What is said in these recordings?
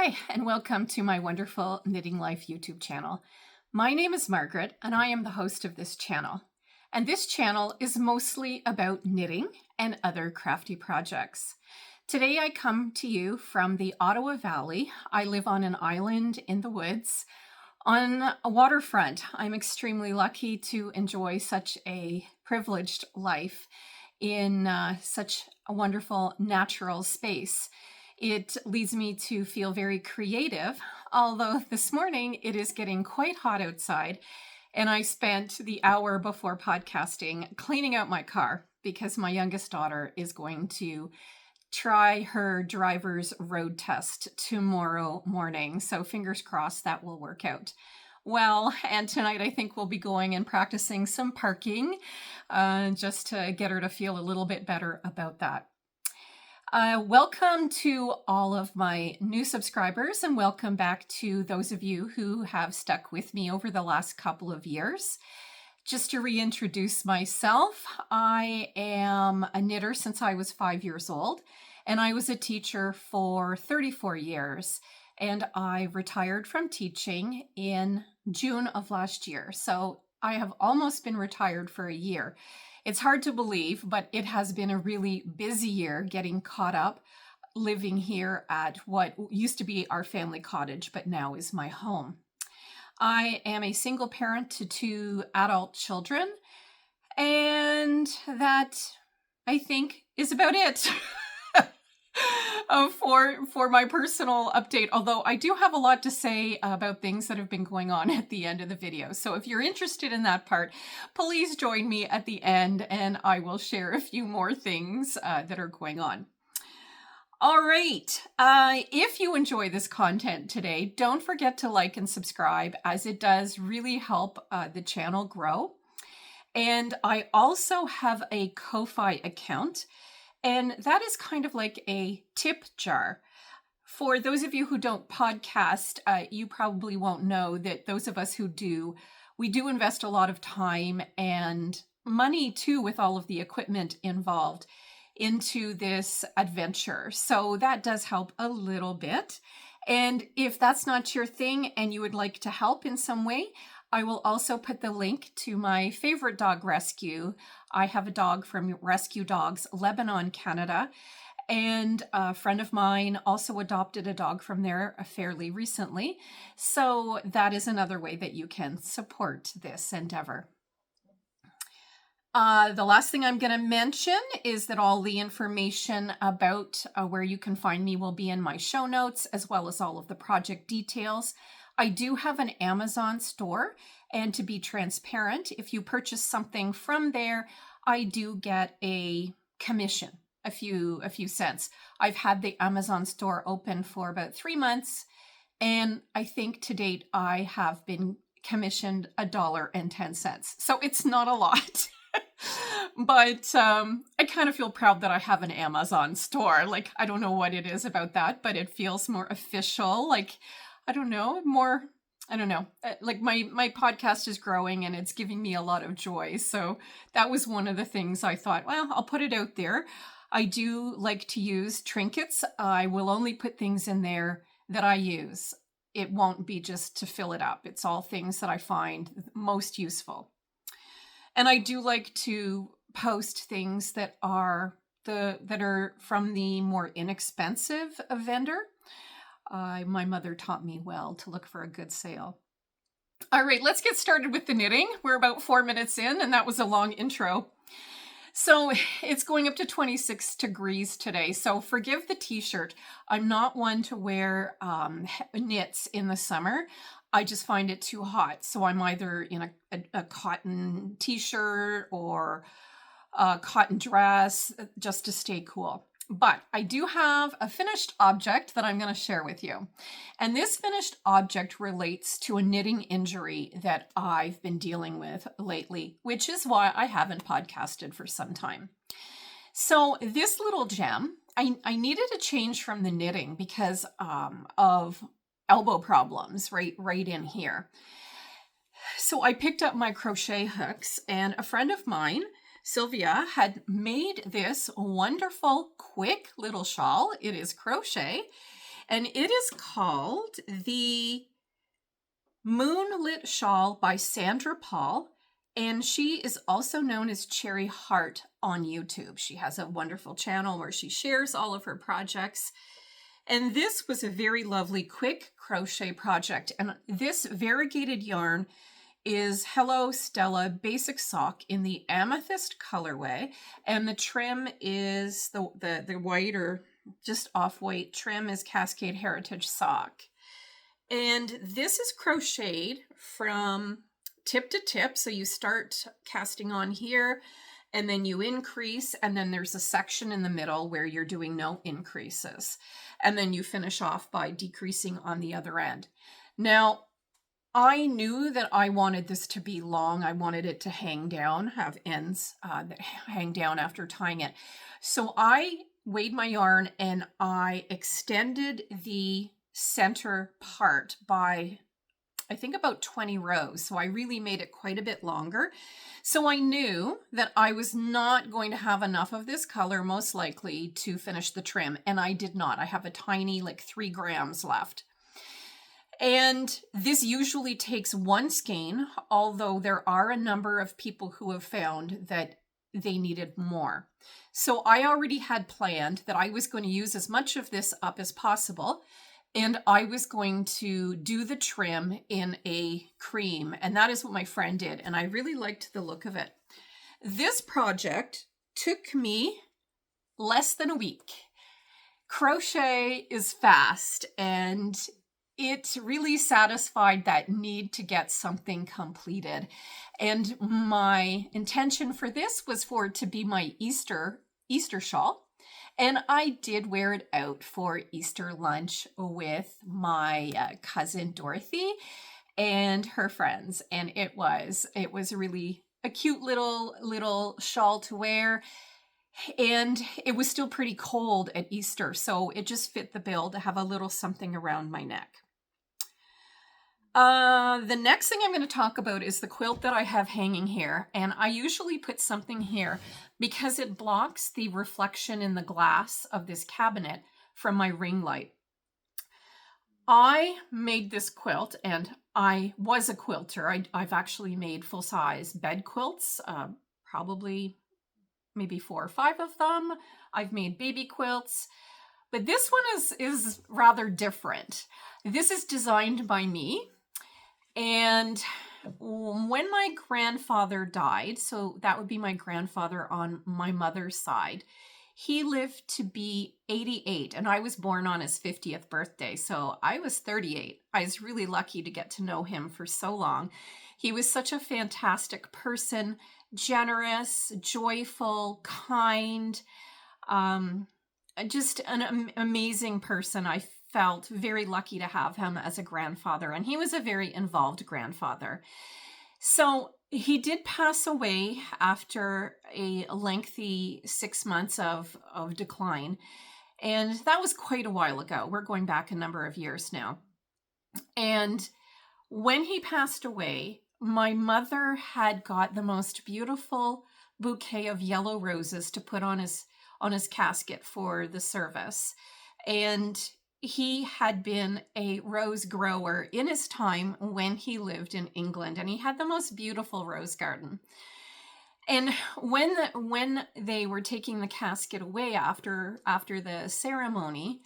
Hi, and welcome to my wonderful Knitting Life YouTube channel. My name is Margaret, and I am the host of this channel. And this channel is mostly about knitting and other crafty projects. Today I come to you from the Ottawa Valley. I live on an island in the woods on a waterfront. I'm extremely lucky to enjoy such a privileged life in such a wonderful natural space. It leads me to feel very creative, although this morning it is getting quite hot outside, and I spent the hour before podcasting cleaning out my car because my youngest daughter is going to try her driver's road test tomorrow morning. So fingers crossed that will work out well. And tonight I think we'll be going and practicing some parking just to get her to feel a little bit better about that. Welcome to all of my new subscribers, and welcome back to those of you who have stuck with me over the last couple of years. Just to reintroduce myself, I am a knitter since I was 5 years old, and I was a teacher for 34 years, and I retired from teaching in June of last year. So I have almost been retired for a year. It's hard to believe, but it has been a really busy year getting caught up living here at what used to be our family cottage, but now is my home. I am a single parent to 2 adult children, and that, I think, is about it for my personal update, although I do have a lot to say about things that have been going on at the end of the video. So if you're interested in that part, please join me at the end and I will share a few more things that are going on. All right, if you enjoy this content today, don't forget to like and subscribe, as it does really help the channel grow. And I also have a Ko-Fi account, and that is kind of like a tip jar. For those of you who don't podcast, you probably won't know that those of us who do, we do invest a lot of time and money too, with all of the equipment involved into this adventure. So that does help a little bit. And if that's not your thing and you would like to help in some way, I will also put the link to my favorite dog rescue. I have a dog from Rescue Dogs Lebanon, Canada, and a friend of mine also adopted a dog from there fairly recently. So that is another way that you can support this endeavor. The last thing I'm going to mention is that all the information about where you can find me will be in my show notes, as well as all of the project details. I do have an Amazon store, and to be transparent, if you purchase something from there, I do get a commission, a few cents. I've had the Amazon store open for about 3 months, and I think to date I have been commissioned $1.10. So it's not a lot. But I kind of feel proud that I have an Amazon store. Like, I don't know what it is about that, but it feels more official. Like, I don't know, like my podcast is growing and it's giving me a lot of joy. So that was one of the things I thought, well, I'll put it out there. I do like to use trinkets. I will only put things in there that I use. It won't be just to fill it up. It's all things that I find most useful. And I do like to post things that are from the more inexpensive vendor. My mother taught me well to look for a good sale. All right, let's get started with the knitting. We're about 4 minutes in, and that was a long intro. So it's going up to 26 degrees today. So forgive the t-shirt. I'm not one to wear knits in the summer. I just find it too hot. So I'm either in a cotton t-shirt or a cotton dress just to stay cool. But I do have a finished object that I'm going to share with you. And this finished object relates to a knitting injury that I've been dealing with lately, which is why I haven't podcasted for some time. So this little gem, I needed a change from the knitting because of elbow problems right in here. So I picked up my crochet hooks, and a friend of mine, Sylvia, had made this wonderful quick little shawl. It is crochet, and it is called the Moonlit Shawl by Sandra Paul, and she is also known as Cherry Heart on YouTube. She has a wonderful channel where she shares all of her projects. And this was a very lovely quick crochet project. And this variegated yarn is Hello Stella Basic Sock in the Amethyst colorway. And the trim is the white or just off-white trim is Cascade Heritage Sock. And this is crocheted from tip to tip. So you start casting on here and then you increase, and then there's a section in the middle where you're doing no increases. And then you finish off by decreasing on the other end. Now, I knew that I wanted this to be long. I wanted it to hang down, have ends that hang down after tying it. So I weighed my yarn and I extended the center part by, I think, about 20 rows. So I really made it quite a bit longer. So I knew that I was not going to have enough of this color, most likely, to finish the trim. And I did not. I have a tiny, like 3 grams left. And this usually takes 1 skein, although there are a number of people who have found that they needed more. So I already had planned that I was going to use as much of this up as possible. And I was going to do the trim in a cream. And that is what my friend did. And I really liked the look of it. This project took me less than a week. Crochet is fast, and it really satisfied that need to get something completed. And my intention for this was for it to be my Easter shawl. And I did wear it out for Easter lunch with my cousin Dorothy and her friends. And it was really a cute little shawl to wear. And it was still pretty cold at Easter, so it just fit the bill to have a little something around my neck. The next thing I'm going to talk about is the quilt that I have hanging here. And I usually put something here because it blocks the reflection in the glass of this cabinet from my ring light. I made this quilt, and I was a quilter. I've actually made full-size bed quilts, probably maybe 4 or 5 of them. I've made baby quilts, but this one is rather different. This is designed by me. And when my grandfather died, so that would be my grandfather on my mother's side, he lived to be 88, and I was born on his 50th birthday, so I was 38. I was really lucky to get to know him for so long. He was such a fantastic person, generous, joyful, kind, just an amazing person. I felt very lucky to have him as a grandfather, and he was a very involved grandfather. So he did pass away after a lengthy 6 months of decline, and that was quite a while ago. We're going back a number of years now. And when he passed away, my mother had got the most beautiful bouquet of yellow roses to put on his casket for the service. And he had been a rose grower in his time when he lived in England, and he had the most beautiful rose garden. And when they were taking the casket away after the ceremony,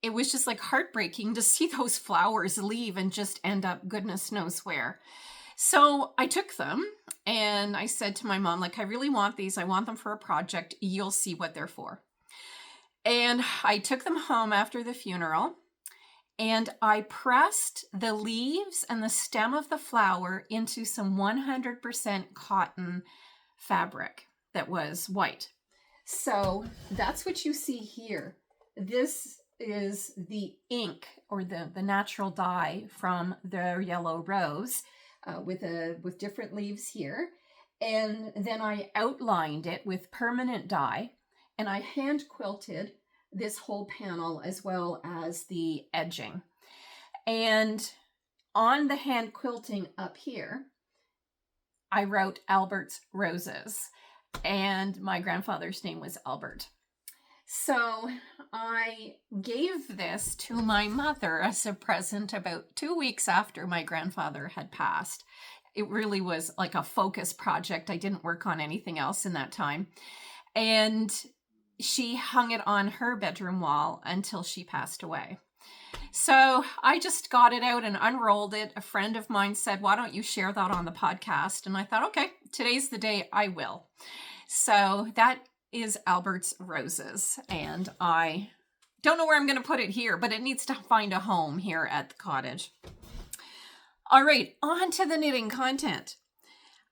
it was just like heartbreaking to see those flowers leave and just end up goodness knows where. So I took them and I said to my mom, like, I really want these. I want them for a project. You'll see what they're for. And I took them home after the funeral, and I pressed the leaves and the stem of the flower into some 100% cotton fabric that was white. So that's what you see here. This is the ink, or the natural dye from the yellow rose with different leaves here. And then I outlined it with permanent dye. And I hand quilted this whole panel as well as the edging. And on the hand quilting up here, I wrote Albert's Roses. And my grandfather's name was Albert. So I gave this to my mother as a present about 2 weeks after my grandfather had passed. It really was like a focus project. I didn't work on anything else in that time. And she hung it on her bedroom wall until she passed away. So I just got it out and unrolled it. A friend of mine said, why don't you share that on the podcast? And I thought, okay, today's the day I will. So that is Albert's Roses. And I don't know where I'm going to put it here, but it needs to find a home here at the cottage. All right, on to the knitting content.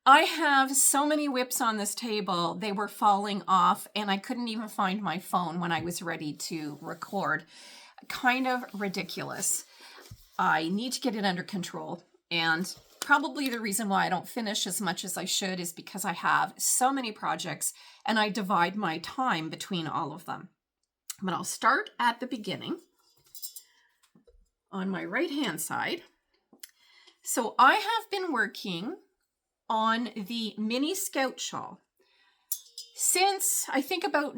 I have so many whips on this table, they were falling off, and I couldn't even find my phone when I was ready to record. Kind of ridiculous. I need to get it under control, and probably the reason why I don't finish as much as I should is because I have so many projects and I divide my time between all of them. But I'll start at the beginning on my right hand side. So I have been working on the mini scout shawl since I think about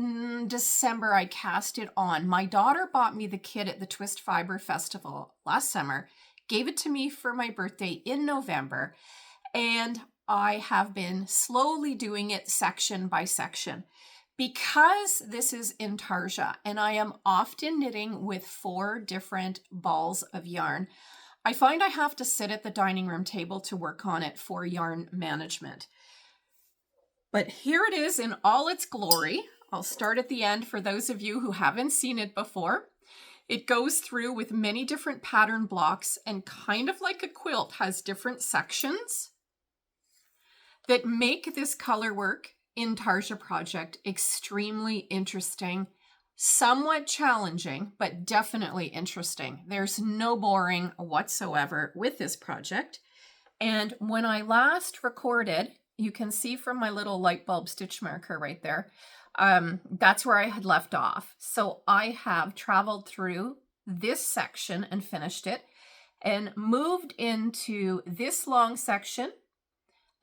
December. I cast it on. My daughter bought me the kit at the Twist Fibre Festival last summer, gave it to me for my birthday in November, and I have been slowly doing it section by section. Because this is intarsia and I am often knitting with 4 different balls of yarn, I find I have to sit at the dining room table to work on it for yarn management. But here it is in all its glory. I'll start at the end for those of you who haven't seen it before. It goes through with many different pattern blocks and kind of like a quilt has different sections that make this color work intarsia project extremely interesting. Somewhat challenging, but definitely interesting. There's no boring whatsoever with this project. And when I last recorded, you can see from my little light bulb stitch marker right there, that's where I had left off. So I have traveled through this section and finished it and moved into this long section,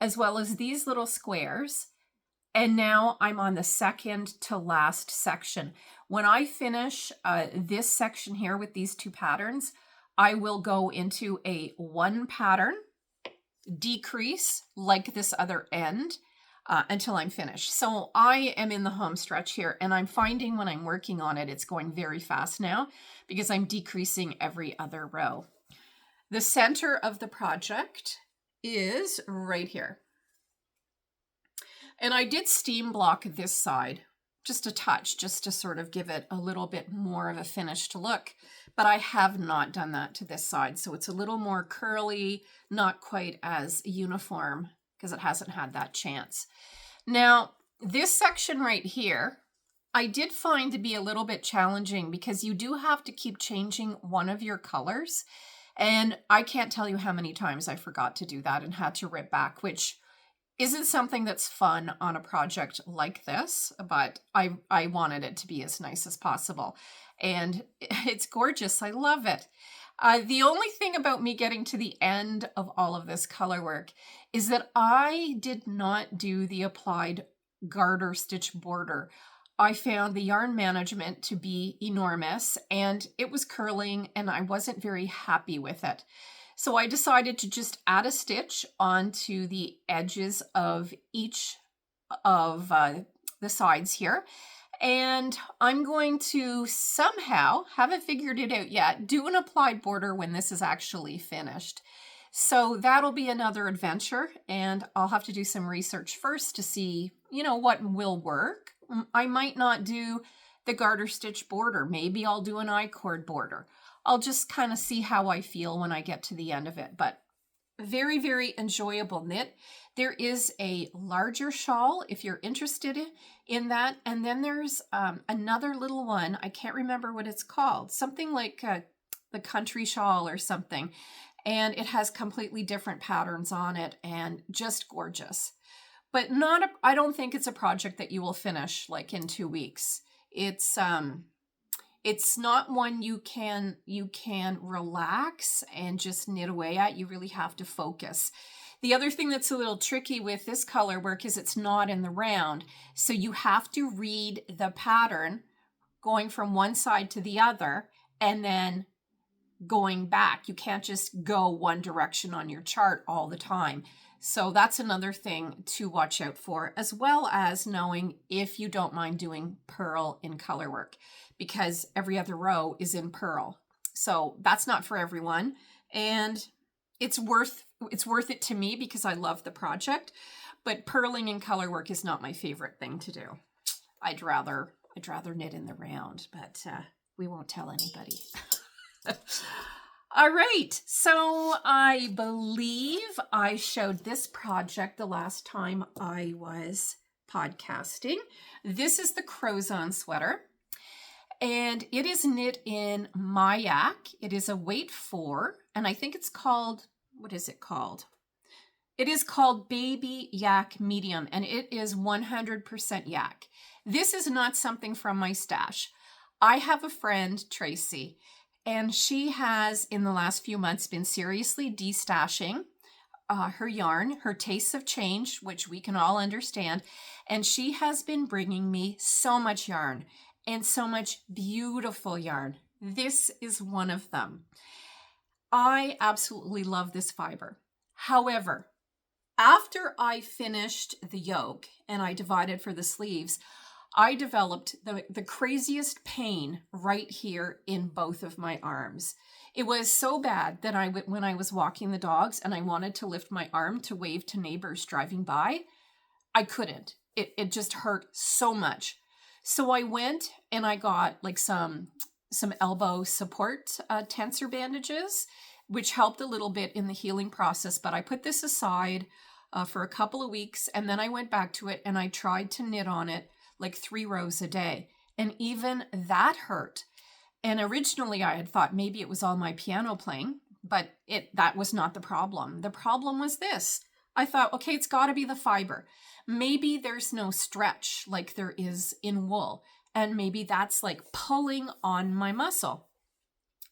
as well as these little squares. And now I'm on the second to last section. When I finish this section here with these 2 patterns, I will go into a 1 pattern decrease like this other end until I'm finished. So I am in the home stretch here, and I'm finding when I'm working on it, it's going very fast now because I'm decreasing every other row. The center of the project is right here. And I did steam block this side, just a touch, just to sort of give it a little bit more of a finished look. But I have not done that to this side. So it's a little more curly, not quite as uniform because it hasn't had that chance. Now, this section right here, I did find to be a little bit challenging because you do have to keep changing one of your colors. And I can't tell you how many times I forgot to do that and had to rip back, which isn't something that's fun on a project like this, but I wanted it to be as nice as possible. And it's gorgeous. I love it. The only thing about me getting to the end of all of this color work is that I did not do the applied garter stitch border. I found the yarn management to be enormous and it was curling and I wasn't very happy with it. So I decided to just add a stitch onto the edges of each of the sides here. And I'm going to somehow, haven't figured it out yet, do an applied border when this is actually finished. So that'll be another adventure, and I'll have to do some research first to see, what will work. I might not do the garter stitch border. Maybe I'll do an I-cord border. I'll just kind of see how I feel when I get to the end of it, but very, very enjoyable knit. There is a larger shawl if you're interested in that. And then there's another little one. I can't remember what it's called. Something like the country shawl or something. And it has completely different patterns on it and just gorgeous. But I don't think it's a project that you will finish like in 2 weeks. It's not one you can relax and just knit away at. You really have to focus. The other thing that's a little tricky with this color work is it's not in the round. So you have to read the pattern going from one side to the other and then going back. You can't just go one direction on your chart all the time. So that's another thing to watch out for, as well as knowing if you don't mind doing purl in color work, because every other row is in purl. So that's not for everyone. And it's worth it to me because I love the project, but purling in color work is not my favorite thing to do. I'd rather knit in the round, but we won't tell anybody. All right, so I believe I showed this project the last time I was podcasting. This is the Crozon Sweater, and it is knit in mYak. It is a weight 4, and I think it's called, what is it called? It is called Baby Yak Medium, and it is 100% yak. This is not something from my stash. I have a friend, Tracy, and she has, in the last few months, been seriously destashing her yarn. Her tastes have changed, which we can all understand. And she has been bringing me so much yarn and so much beautiful yarn. This is one of them. I absolutely love this fiber. However, after I finished the yoke and I divided for the sleeves, I developed the craziest pain right here in both of my arms. It was so bad that when I was walking the dogs and I wanted to lift my arm to wave to neighbors driving by, I couldn't. It just hurt so much. So I went and I got like some elbow support tensor bandages, which helped a little bit in the healing process. But I put this aside for a couple of weeks, and then I went back to it and I tried to knit on it like 3 rows a day. And even that hurt. And originally I had thought maybe it was all my piano playing, but that was not the problem. The problem was this. I thought, okay, it's got to be the fiber. Maybe there's no stretch like there is in wool. And maybe that's like pulling on my muscle.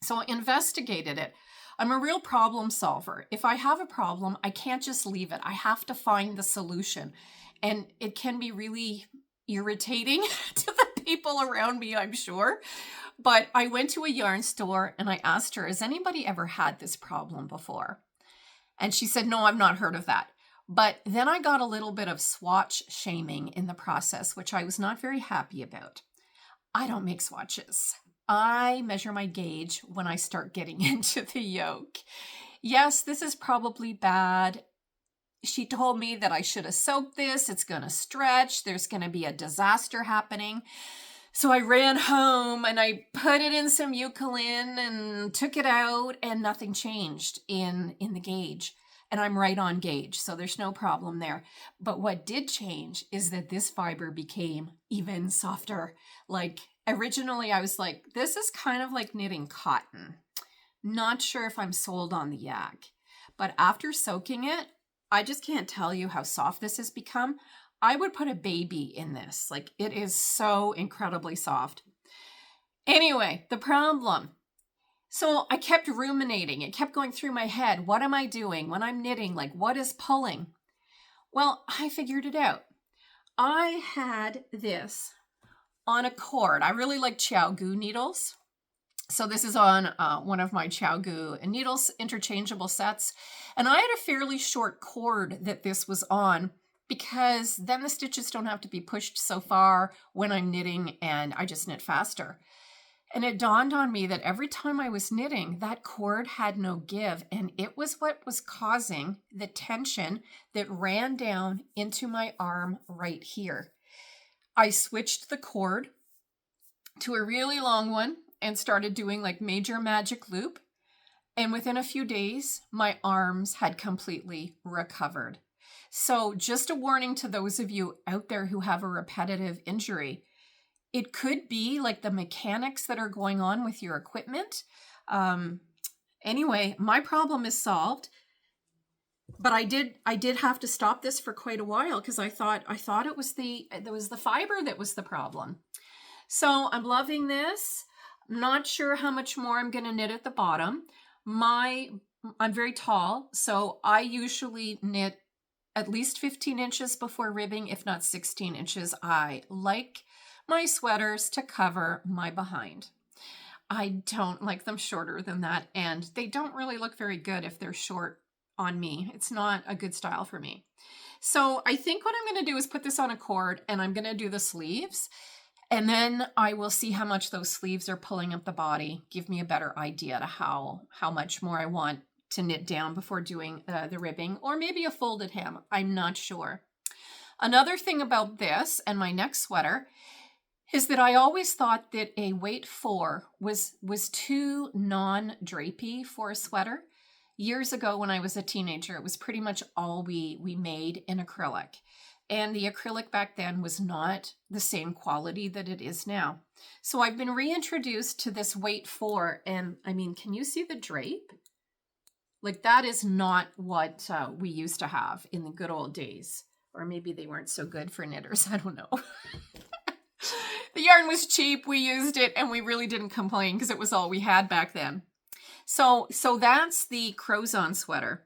So I investigated it. I'm a real problem solver. If I have a problem, I can't just leave it. I have to find the solution. And it can be really irritating to the people around me, I'm sure. But I went to a yarn store and I asked her, has anybody ever had this problem before? And she said, no, I've not heard of that. But then I got a little bit of swatch shaming in the process, which I was not very happy about. I don't make swatches. I measure my gauge when I start getting into the yoke. Yes, this is probably bad. She told me that I should have soaked this. It's going to stretch. There's going to be a disaster happening. So I ran home and I put it in some Eucalyptus and took it out, and nothing changed in the gauge. And I'm right on gauge, so there's no problem there. But what did change is that this fiber became even softer. Like originally I was like, this is kind of like knitting cotton. Not sure if I'm sold on the yak. But after soaking it, I just can't tell you how soft this has become. I would put a baby in this. Like, it is so incredibly soft. Anyway, the problem. So I kept ruminating. It kept going through my head. What am I doing when I'm knitting? Like, what is pulling? Well, I figured it out. I had this on a cord. I really like 𝐒𝐿𝐤𝐬 needles. So this is on one of my 𝐒𝐿𝐤𝐬 needles, interchangeable sets. And I had a fairly short cord that this was on, because then the stitches don't have to be pushed so far when I'm knitting, and I just knit faster. And it dawned on me that every time I was knitting, that cord had no give, and it was what was causing the tension that ran down into my arm right here. I switched the cord to a really long one and started doing like major magic loop. And within a few days, my arms had completely recovered. So just a warning to those of you out there who have a repetitive injury. It could be like the mechanics that are going on with your equipment. Anyway, my problem is solved. But I did have to stop this for quite a while because I thought it was the fiber that was the problem. So I'm loving this. Not sure how much more I'm going to knit at the bottom. I'm very tall, so I usually knit at least 15 inches before ribbing, if not 16 inches. I like my sweaters to cover my behind. I don't like them shorter than that, and they don't really look very good if they're short on me. It's not a good style for me. So I think what I'm going to do is put this on a cord, and I'm going to do the sleeves, and then I will see how much those sleeves are pulling up the body, give me a better idea to how much more I want to knit down before doing the ribbing, or maybe a folded hem. I'm not sure. Another thing about this and my next sweater is that I always thought that a weight 4 was too non-drapey for a sweater. Years ago when I was a teenager, it was pretty much all we made in acrylic. And the acrylic back then was not the same quality that it is now. So I've been reintroduced to this weight 4, and I mean, can you see the drape? Like, that is not what we used to have in the good old days. Or maybe they weren't so good for knitters, I don't know. The yarn was cheap, we used it, and we really didn't complain because it was all we had back then. So that's the Crozon sweater.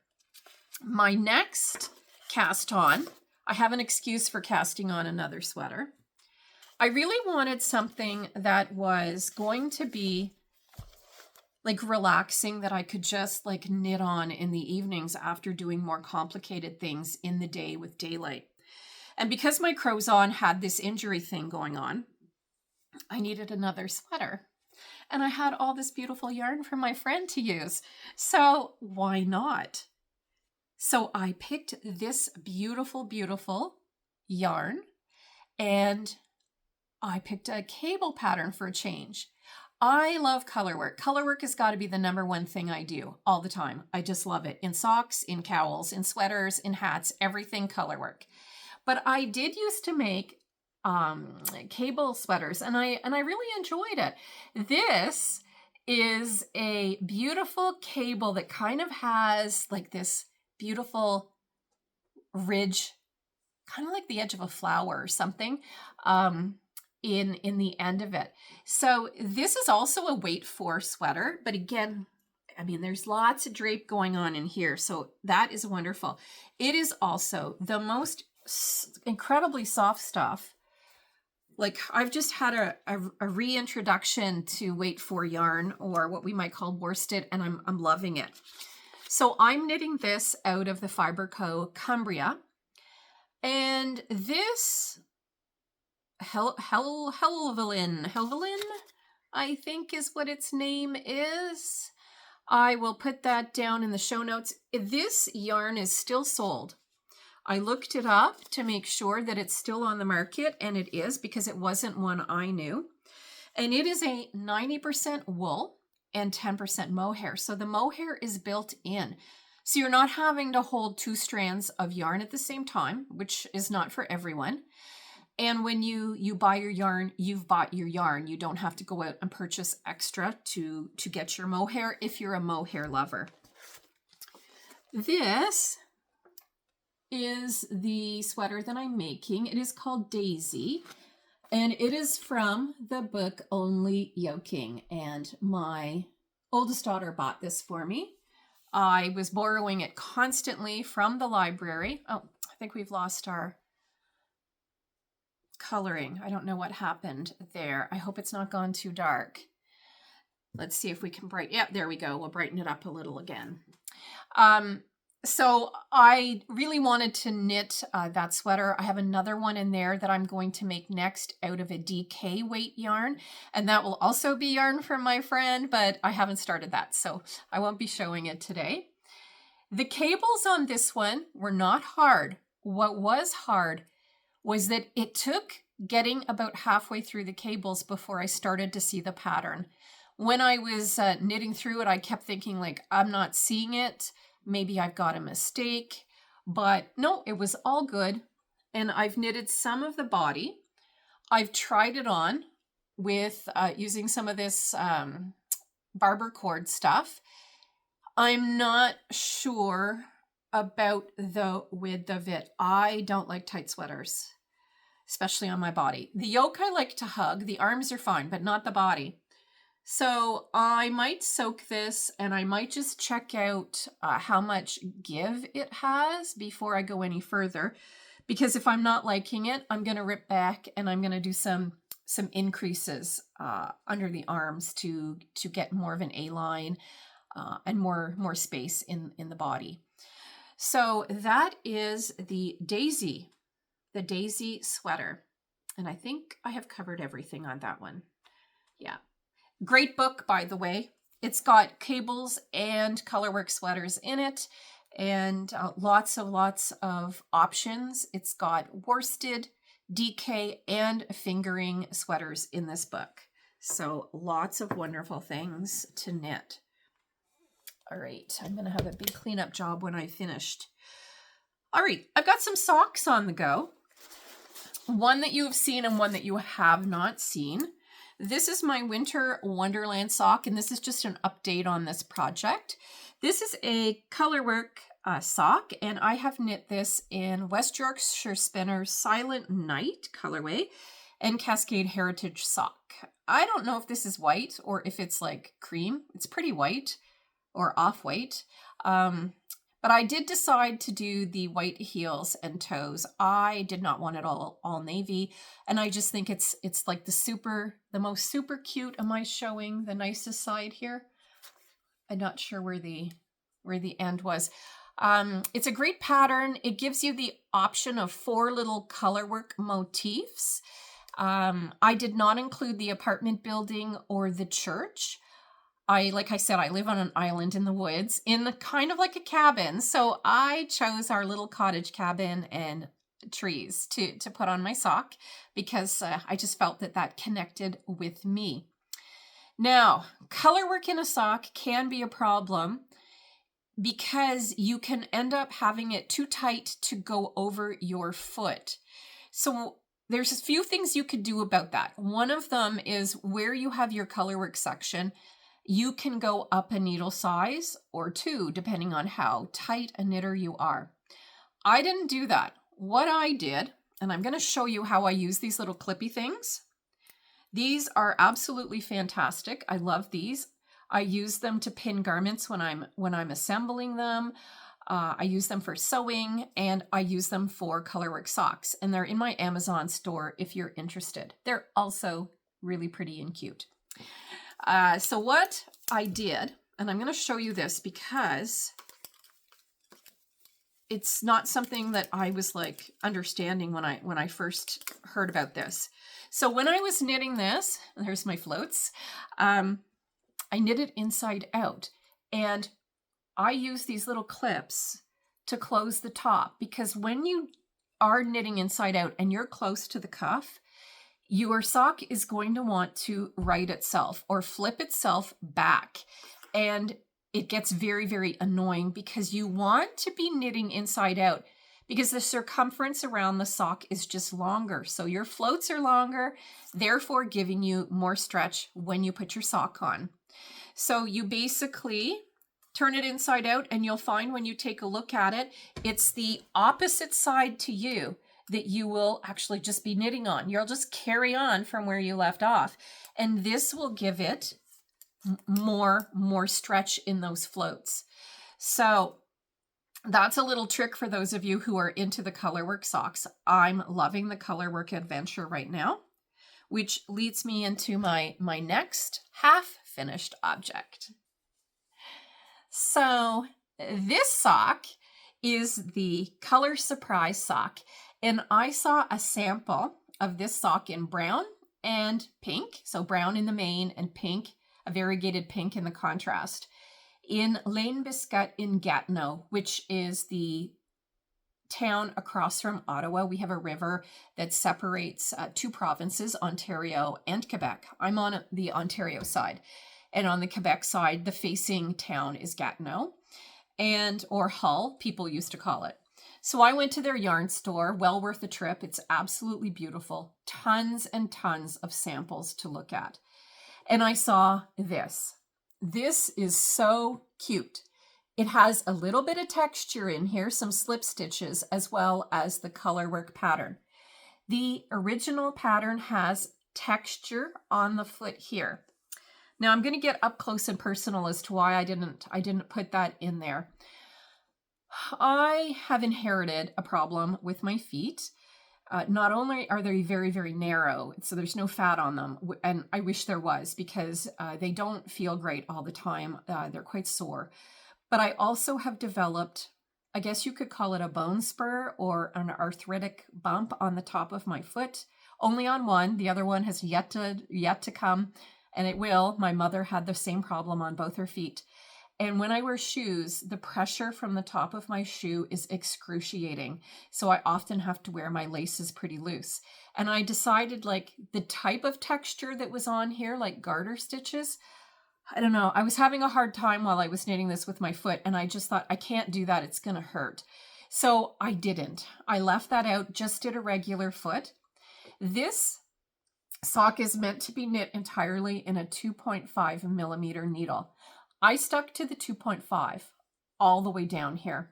My next cast on, I have an excuse for casting on another sweater. I really wanted something that was going to be like relaxing, that I could just like knit on in the evenings after doing more complicated things in the day with daylight. And because my Crozon had this injury thing going on, I needed another sweater. And I had all this beautiful yarn from my friend to use. So why not? So I picked this beautiful, beautiful yarn, and I picked a cable pattern for a change. I love color work. Color work has got to be the _1 thing I do all the time. I just love it. In socks, in cowls, in sweaters, in hats, everything color work. But I did used to make cable sweaters, and I really enjoyed it. This is a beautiful cable that kind of has like this beautiful ridge, kind of like the edge of a flower or something, in the end of it. So this is also a weight 4 sweater, but again, I mean, there's lots of drape going on in here, so that is wonderful. It is also the most incredibly soft stuff. Like, I've just had a reintroduction to weight 4 yarn, or what we might call worsted, and I'm loving it. So I'm knitting this out of the Fibre Co 𝐒𝐿𝐵𝐿𝐵𝐿𝐿𝐿𝐿𝐿𝐿, and this 𝐿𝐿𝐿𝐿𝐿, I think is what its name is. I will put that down in the show notes. This yarn is still sold. I looked it up to make sure that it's still on the market, and it is, because it wasn't one I knew. And it is a 90% wool and 10% mohair. So the mohair is built in. So you're not having to hold 2 strands of yarn at the same time, which is not for everyone. And when you buy your yarn, you've bought your yarn. You don't have to go out and purchase extra to get your mohair if you're a mohair lover. This is the sweater that I'm making. It is called Daisie, and it is from the book Only Yoking, and my oldest daughter bought this for me. I was borrowing it constantly from the library. Oh, I think we've lost our coloring. I don't know what happened there. I hope it's not gone too dark. Let's see if we can yeah, there we go. We'll brighten it up a little again. So I really wanted to knit that sweater. I have another one in there that I'm going to make next out of a DK weight yarn, and that will also be yarn from my friend, but I haven't started that, so I won't be showing it today. The cables on this one were not hard. What was hard was that it took getting about halfway through the cables before I started to see the pattern. When I was knitting through it, I kept thinking, like, I'm not seeing it. Maybe I've got a mistake, but no, it was all good. And I've knitted some of the body. I've tried it on with using some of this barber cord stuff. I'm not sure about the width of it. I don't like tight sweaters, especially on my body. The yoke I like to hug. The arms are fine, but not the body. So I might soak this, and I might just check out how much give it has before I go any further. Because if I'm not liking it, I'm going to rip back and I'm going to do some some increases under the arms to get more of an A-line and more space in the body. So that is the Daisie Sweater. And I think I have covered everything on that one. Yeah. Great book, by the way. It's got cables and colorwork sweaters in it, and lots of options. It's got worsted, DK, and fingering sweaters in this book. So lots of wonderful things to knit. All right, I'm going to have a big cleanup job when I've finished. All right, I've got some socks on the go. One that you have seen and one that you have not seen. This is my Winter Wonderland sock, and this is just an update on this project. This is a colorwork sock, and I have knit this in West Yorkshire Spinner's Silent Night colorway and Cascade Heritage sock. I don't know if this is white or if it's like cream. It's pretty white or off-white. But I did decide to do the white heels and toes. I did not want it all navy, and I just think it's like the most super cute. Am I showing the nicest side here? I'm not sure where the end was. It's a great pattern. It gives you the option of 4 little colorwork motifs. I did not include the apartment building or the church. Like I said, I live on an island in the woods in kind of like a cabin. So I chose our little cottage cabin and trees to put on my sock because I just felt that connected with me. Now, colorwork in a sock can be a problem because you can end up having it too tight to go over your foot. So there's a few things you could do about that. One of them is where you have your colorwork section, you can go up a needle size or 2, depending on how tight a knitter you are. I didn't do that. What I did, and I'm going to show you how I use these little clippy things. These are absolutely fantastic. I love these. I use them to pin garments when I'm assembling them. I use them for sewing, and I use them for colorwork socks. And they're in my Amazon store if you're interested. They're also really pretty and cute. So what I did, and I'm going to show you this because it's not something that I was like understanding when I first heard about this. So when I was knitting this, there's my floats, I knit it inside out, and I use these little clips to close the top because when you are knitting inside out and you're close to the cuff, your sock is going to want to right itself or flip itself back. And it gets very, very annoying because you want to be knitting inside out because the circumference around the sock is just longer. So your floats are longer, therefore giving you more stretch when you put your sock on. So you basically turn it inside out, and you'll find when you take a look at it, it's the opposite side to you that you will actually just be knitting on. You'll just carry on from where you left off. And this will give it more stretch in those floats. So that's a little trick for those of you who are into the colorwork socks. I'm loving the colorwork adventure right now, which leads me into my next half-finished object. So this sock is the Color Surprise sock. And I saw a sample of this sock in brown and pink. So brown in the main and pink, a variegated pink in the contrast. In 𝐒𝐮𝐵𝐵𝐿𝐵 in Gatineau, which is the town across from Ottawa. We have a river that separates 2 provinces, Ontario and Quebec. I'm on the Ontario side. And on the Quebec side, the facing town is Gatineau, or Hull, people used to call it. So I went to their yarn store, well worth the trip. It's absolutely beautiful. Tons and tons of samples to look at. And I saw this. This is so cute. It has a little bit of texture in here, some slip stitches, as well as the colorwork pattern. The original pattern has texture on the foot here. Now I'm going to get up close and personal as to why I didn't put that in there. I have inherited a problem with my feet. Not only are they very, very narrow, so there's no fat on them, and I wish there was, because they don't feel great all the time. They're quite sore. But I also have developed, I guess you could call it a bone spur or an arthritic bump on the top of my foot. Only on one. The other one has yet to come, and it will. My mother had the same problem on both her feet. And when I wear shoes, the pressure from the top of my shoe is excruciating. So I often have to wear my laces pretty loose. And I decided, like, the type of texture that was on here, like garter stitches, I don't know. I was having a hard time while I was knitting this with my foot, and I just thought, I can't do that. It's going to hurt. So I didn't. I left that out, just did a regular foot. This sock is meant to be knit entirely in a 2.5 millimeter needle. I stuck to the 2.5 all the way down here,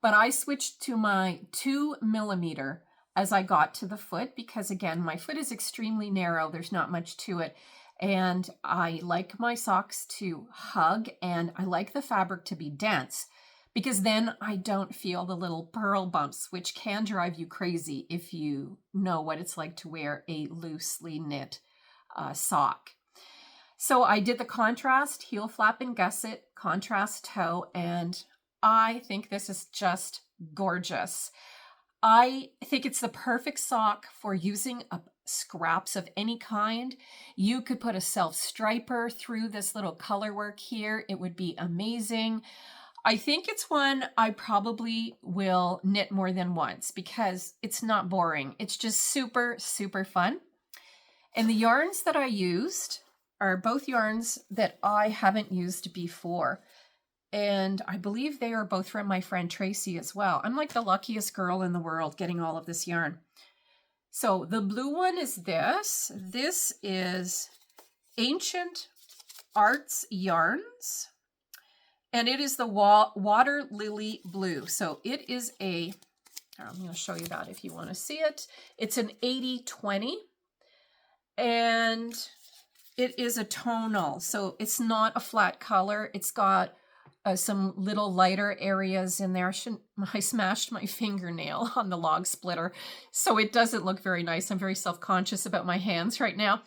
but I switched to my 2 millimeter as I got to the foot, because again, my foot is extremely narrow. There's not much to it. And I like my socks to hug, and I like the fabric to be dense, because then I don't feel the little purl bumps, which can drive you crazy if you know what it's like to wear a loosely knit sock. So I did the contrast heel flap and gusset, contrast toe, and I think this is just gorgeous. I think it's the perfect sock for using up scraps of any kind. You could put a self-striper through this little color work here. It would be amazing. I think it's one I probably will knit more than once because it's not boring. It's just super, super fun. And the yarns that I used are both yarns that I haven't used before. And I believe they are both from my friend Tracy as well. I'm like the luckiest girl in the world getting all of this yarn. So the blue one is this. This is Ancient Arts Yarns. And it is the Water Lily Blue. So it is a, I'm going to show you that if you want to see it. It's an 80-20. And it is a tonal, so it's not a flat color. It's got some little lighter areas in there. I smashed my fingernail on the log splitter, so it doesn't look very nice. I'm very self-conscious about my hands right now.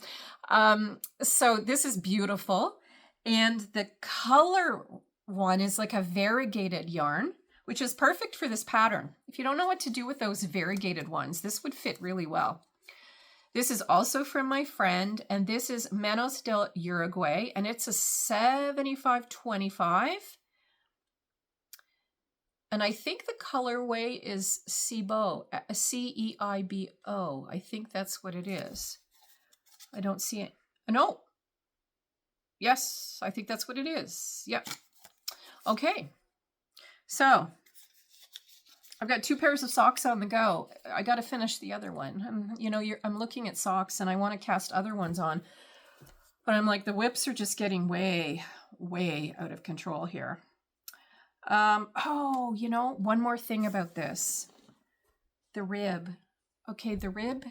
So this is beautiful. And the color one is like a variegated yarn, which is perfect for this pattern. If you don't know what to do with those variegated ones, this would fit really well. This is also from my friend, and this is Manos del Uruguay, and it's a 75-25. And I think the colorway is 𝐒𝐮𝐤, C-E-I-B-O. I think that's what it is. I don't see it. No. Yes, I think that's what it is. Yep. Okay. So I've got 2 pairs of socks on the go. I got to finish the other one. I'm looking at socks and I want to cast other ones on, but I'm like, the whips are just getting way, way out of control here. One more thing about this. The rib. Okay, the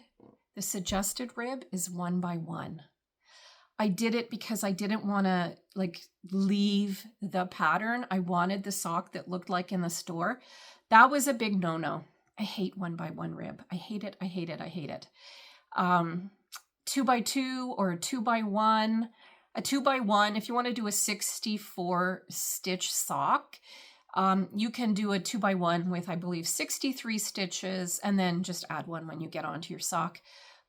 suggested rib is 1 by 1. I did it because I didn't want to leave the pattern. I wanted the sock that looked like in the store. That was a big no-no. I hate 1 by 1 rib. I hate it. I hate it. I hate it. 2 by 2 or a 2 by 1. A 2 by 1, if you want to do a 64 stitch sock, you can do a 2 by 1 with, I believe, 63 stitches, and then just add 1 when you get onto your sock.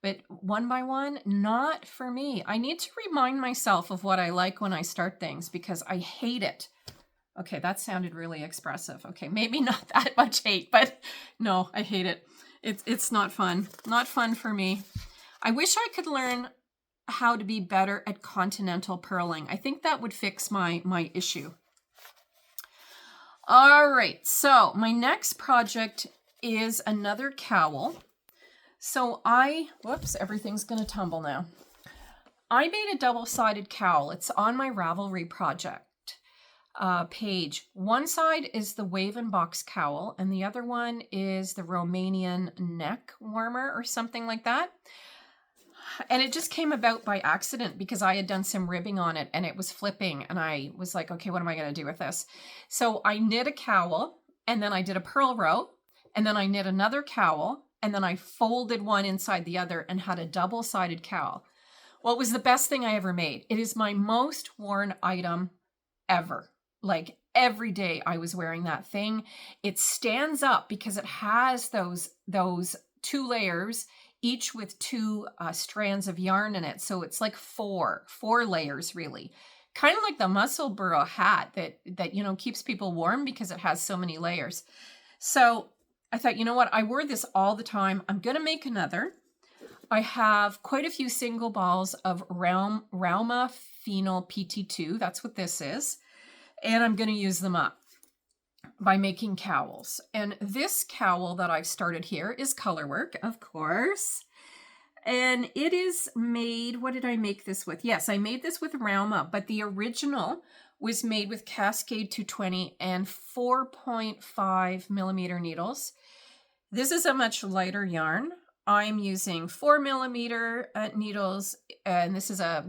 But 1 by 1, not for me. I need to remind myself of what I like when I start things because I hate it. Okay, that sounded really expressive. Okay, maybe not that much hate, but no, I hate it. It's not fun. Not fun for me. I wish I could learn how to be better at continental purling. I think that would fix my issue. All right, so my next project is another cowl. So whoops, everything's gonna tumble now. I made a double-sided cowl. It's on my Ravelry project page. One side is the Wave and Box cowl, and the other one is the Romanian neck warmer or something like that. And it just came about by accident because I had done some ribbing on it and it was flipping, and I was like, okay, what am I going to do with this? So I knit a cowl, and then I did a purl row, and then I knit another cowl, and then I folded one inside the other and had a double-sided cowl. Well, it was the best thing I ever made. It is my most worn item ever. Like every day I was wearing that thing. It stands up because it has those 2 layers, each with 2 strands of yarn in it. So it's like four layers really. Kind of like the muscle burrow hat that you know keeps people warm because it has so many layers. So I thought, you know what? I wore this all the time. I'm going to make another. I have quite a few single balls of Rauma Pt2. That's what this is. And I'm going to use them up by making cowls. And this cowl that I've started here is color work, of course. And it is made, what did I make this with? Yes, I made this with Rauma, but the original was made with Cascade 220 and 4.5 millimeter needles. This is a much lighter yarn. I'm using 4 millimeter needles, and this is I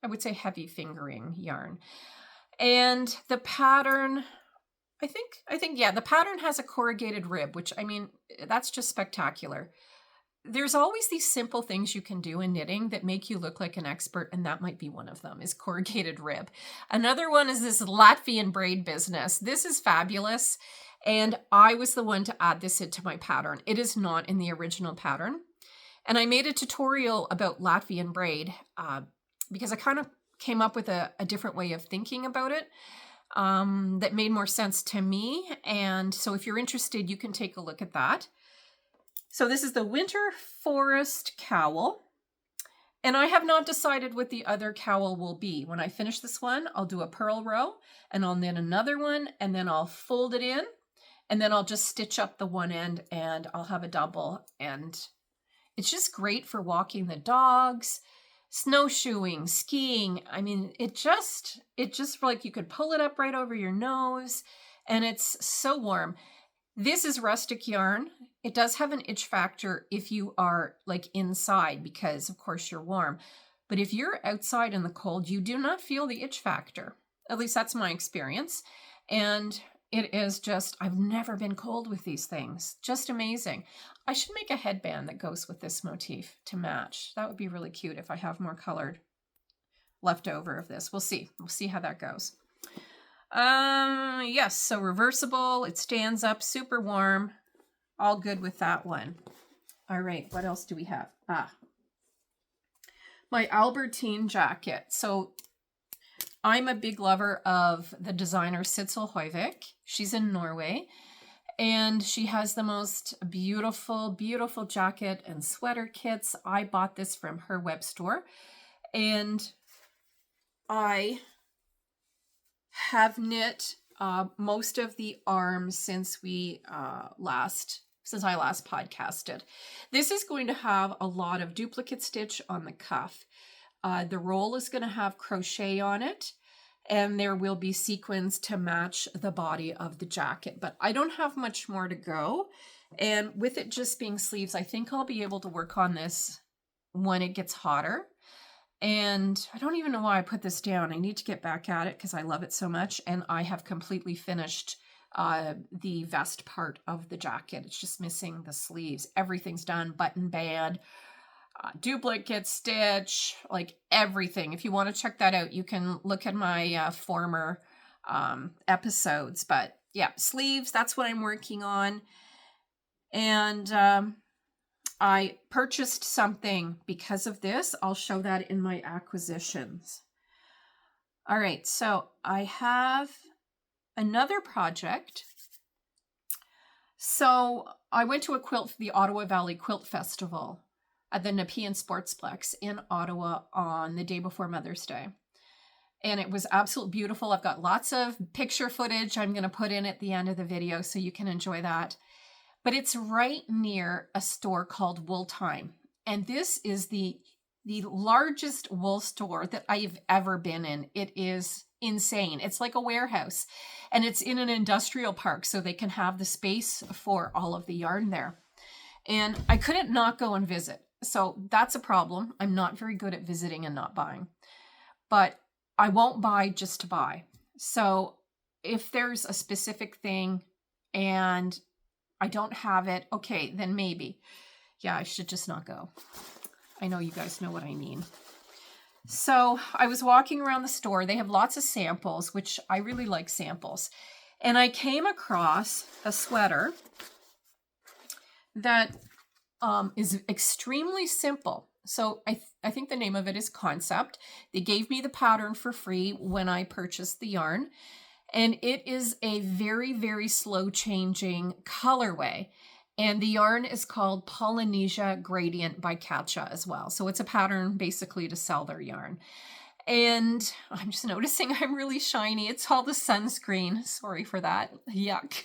would say heavy fingering yarn. And the pattern, I think, yeah, the pattern has a corrugated rib, which, I mean, that's just spectacular. There's always these simple things you can do in knitting that make you look like an expert, and that might be one of them, is corrugated rib. Another one is this Latvian braid business. This is fabulous. And I was the one to add this into my pattern. It is not in the original pattern. And I made a tutorial about Latvian braid because I kind of came up with a different way of thinking about it that made more sense to me. And so if you're interested, you can take a look at that. So this is the Winter Forest Cowl. And I have not decided what the other cowl will be. When I finish this one, I'll do a purl row and I'll knit another one and then I'll fold it in. And then I'll just stitch up the one end and I'll have a double. And it's just great for walking the dogs, snowshoeing, skiing. I mean, it just like you could pull it up right over your nose and it's so warm. This is rustic yarn. It does have an itch factor if you are like inside because of course you're warm. But if you're outside in the cold, you do not feel the itch factor. At least that's my experience. And it is just, I've never been cold with these things. Just amazing. I should make a headband that goes with this motif to match. That would be really cute if I have more colored left over of this. We'll see. We'll see how that goes. Yes, so reversible. It stands up, super warm. All good with that one. All right, what else do we have? My Albertine jacket. So I'm a big lover of the designer 𝐂𝐮𝐤𝐤𝐬. She's in Norway, and she has the most beautiful, beautiful jacket and sweater kits. I bought this from her web store, and I have knit most of the arms since I last podcasted. This is going to have a lot of duplicate stitch on the cuff. The roll is going to have crochet on it, and there will be sequins to match the body of the jacket, but I don't have much more to go. And with it just being sleeves, I think I'll be able to work on this when it gets hotter. And I don't even know why I put this down. I need to get back at it because I love it so much. And I have completely finished the vest part of the jacket. It's just missing the sleeves. Everything's done, button band, duplicate stitch, like everything. If you want to check that out, you can look at my former episodes. But yeah, sleeves, that's what I'm working on. And I purchased something because of this. I'll show that in my acquisitions. All right, so I have another project. So I went to the Ottawa Valley Quilt Festival at the Nepean Sportsplex in Ottawa on the day before Mother's Day. And it was absolutely beautiful. I've got lots of picture footage I'm going to put in at the end of the video so you can enjoy that. But it's right near a store called Wool Time. And this is the largest wool store that I've ever been in. It is insane. It's like a warehouse. And it's in an industrial park, so they can have the space for all of the yarn there. And I couldn't not go and visit. So that's a problem. I'm not very good at visiting and not buying. But I won't buy just to buy. So if there's a specific thing and I don't have it. Okay, then maybe. Yeah, I should just not go. I know you guys know what I mean. So I was walking around the store. They have lots of samples, which I really like samples. And I came across a sweater that is extremely simple. So I think the name of it is Concept. They gave me the pattern for free when I purchased the yarn. And it is a very, very slow changing colorway. And the yarn is called Polynesia Gradient by Katia as well. So it's a pattern basically to sell their yarn. And I'm just noticing I'm really shiny. It's all the sunscreen. Sorry for that. Yuck.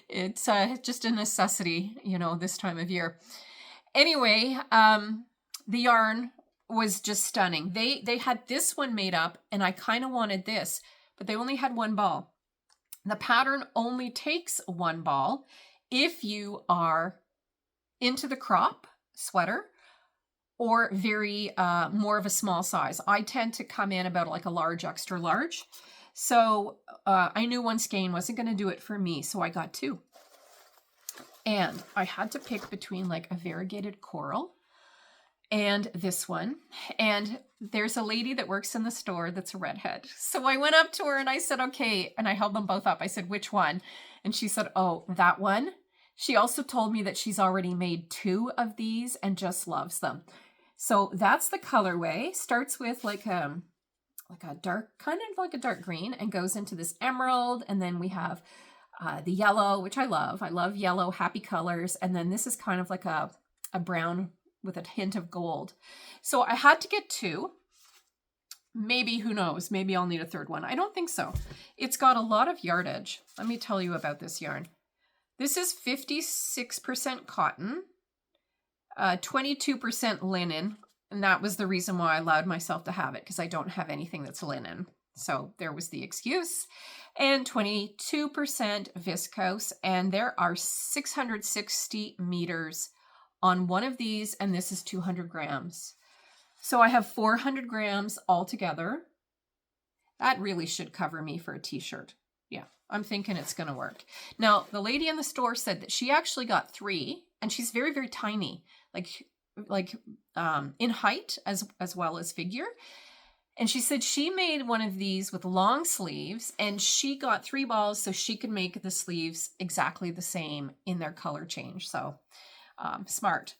It's just a necessity, you know, this time of year. Anyway, the yarn was just stunning. They had this one made up, and I kind of wanted this, but they only had one ball. The pattern only takes one ball if you are into the crop sweater or very more of a small size. I tend to come in about like a large, extra large. So I knew one skein wasn't going to do it for me, so I got two. And I had to pick between like a variegated coral and this one. And there's a lady that works in the store that's a redhead. So I went up to her and I said, okay. And I held them both up. I said, which one? And she said, oh, that one. She also told me that she's already made two of these and just loves them. So that's the colorway. Starts with like a dark, kind of like a dark green, and goes into this emerald. And then we have the yellow, which I love. I love yellow, happy colors. And then this is kind of like a brown with a hint of gold. So I had to get two. Maybe, who knows, maybe I'll need a third one. I don't think so. It's got a lot of yardage. Let me tell you about this yarn. This is 56% cotton, 22% linen. And that was the reason why I allowed myself to have it, because I don't have anything that's linen. So there was the excuse. And 22% viscose. And there are 660 meters on one of these, and this is 200 grams. So I have 400 grams altogether. That really should cover me for a t-shirt. Yeah, I'm thinking it's going to work. Now, the lady in the store said that she actually got three, and she's very, very tiny, like in height as well as figure. And she said she made one of these with long sleeves, and she got 3 balls so she could make the sleeves exactly the same in their color change. So smart.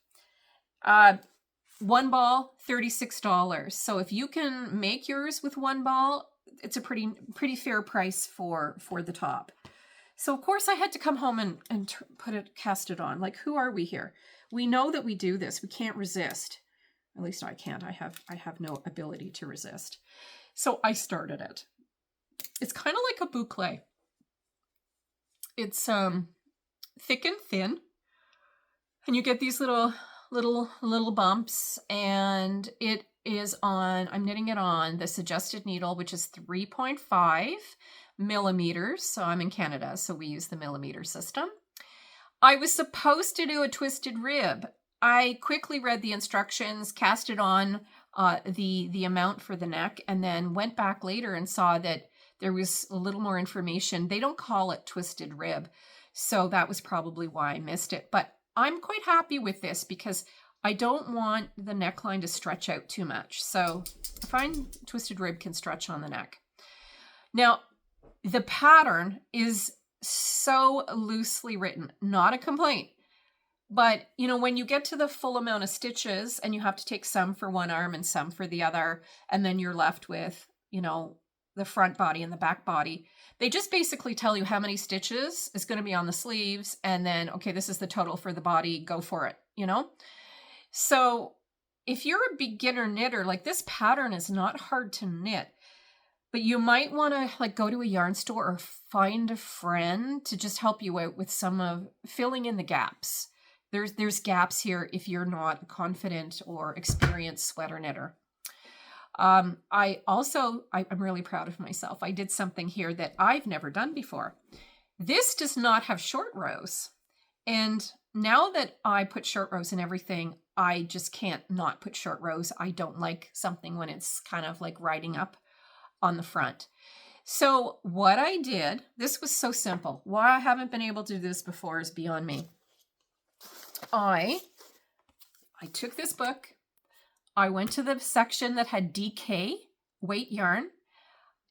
One ball, $36. So if you can make yours with one ball, it's a pretty fair price for the top. So of course I had to come home and cast it on. Like, who are we here? We know that we do this. We can't resist. At least I can't. I have no ability to resist. So I started it. It's kind of like a boucle. It's thick and thin, and you get these little bumps, and it is on, I'm knitting it on the suggested needle, which is 3.5 millimeters. So I'm in Canada, so we use the millimeter system. I was supposed to do a twisted rib. I quickly read the instructions, cast it on the amount for the neck, and then went back later and saw that there was a little more information. They don't call it twisted rib, so that was probably why I missed it. But I'm quite happy with this because I don't want the neckline to stretch out too much. So I find twisted rib can stretch on the neck. Now, the pattern is so loosely written, not a complaint. But, you know, when you get to the full amount of stitches and you have to take some for one arm and some for the other, and then you're left with, you know, the front body and the back body, they just basically tell you how many stitches is going to be on the sleeves. And then, okay, this is the total for the body, go for it, you know? So if you're a beginner knitter, like, this pattern is not hard to knit, but you might want to like go to a yarn store or find a friend to just help you out with some of filling in the gaps. There's gaps here if you're not a confident or experienced sweater knitter. I'm really proud of myself. I did something here that I've never done before. This does not have short rows. And now that I put short rows in everything, I just can't not put short rows. I don't like something when it's kind of like riding up on the front. So what I did, this was so simple. Why I haven't been able to do this before is beyond me. I took this book. I went to the section that had DK weight yarn,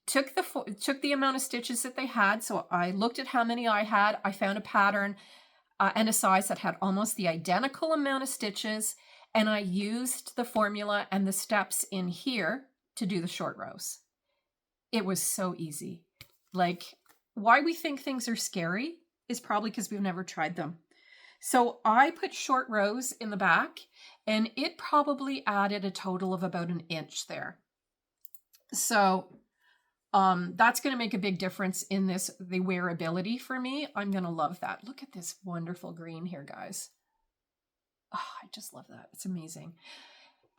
took the amount of stitches that they had. So I looked at how many I had. I found a pattern and a size that had almost the identical amount of stitches. And I used the formula and the steps in here to do the short rows. It was so easy. Like, why we think things are scary is probably because we've never tried them. So I put short rows in the back, and it probably added a total of about 1 inch there. So that's going to make a big difference in the wearability for me. I'm going to love that. Look at this wonderful green here, guys. Oh, I just love that. It's amazing.